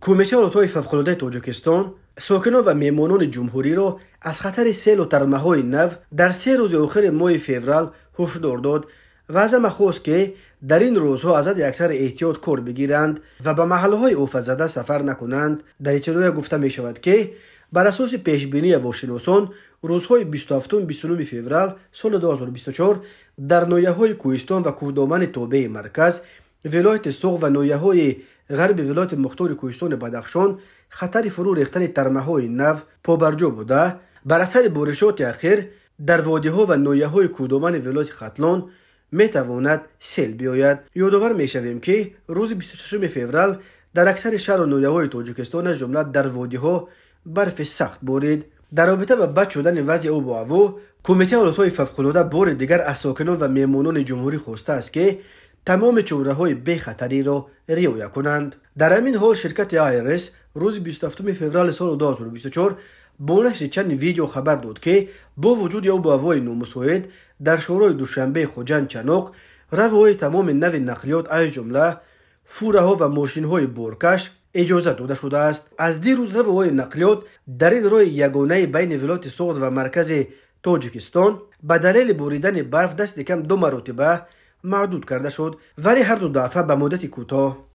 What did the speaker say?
کمیته حالتهای فوق‌العاده تاجیکستان ساکنان و میمانان جمهوری را از خطر سیل و ترمه‌های نو در 3 روز آخر ماه فوریه هشدار داد و از همه خواست که در این روزها از حد اکثر احتیاط کار بگیرند و به محلهای آفت سفر نکنند. در اطلاع گفته می شود که بر اساس پیشبینی واشناسان روزهای 27 و 29 فوریه سال 2024 در ناحیه‌های کوهستان و کوهدامن تابع مرکز، ولایت سوق و ناحیه‌های غرب ولایت مختار کوهستان بدخشان خطر فرو ریختن ترمه‌های نو پابرجا بوده. بر اثر بارشات اخیر در وادی‌ها و ناحیه‌های کوهدامن ولایت ختلان می تواند سیل بیاید. یادآور می شویم که روز 26 فوریه در اکثر شهر و ناحیه‌های تاجیکستان از جمله در وادی‌ها برف سخت بارید. در رابطه با بد شدن وضع آب و هوا، کمیته حالتهای فوق‌العاده بار دیگر از ساکنان و میمانان جمهوری خواسته است که تمام چهره‌های بی خطری را رعایت کنند. در همین حال شرکت آیرس روز 27 فوریه سال 2024 با نشر چند ویدیو خبر داد که با وجود آب و هوای نامساعد در شهرهای دوشنبه، خوجند، چناق روهای تمام نوع نقلیات از جمله فوره‌ها و ماشین‌های بارکش اجازه داده شده است. از دیروز روهای نقلیات در این راه یگانه بین ولایت سوق و مرکز تاجیکستان به دلیل باریدن برف دست کم 2 مرتبه محدود کرده شد، ولی هر دو دفعه به مدت کوتاه.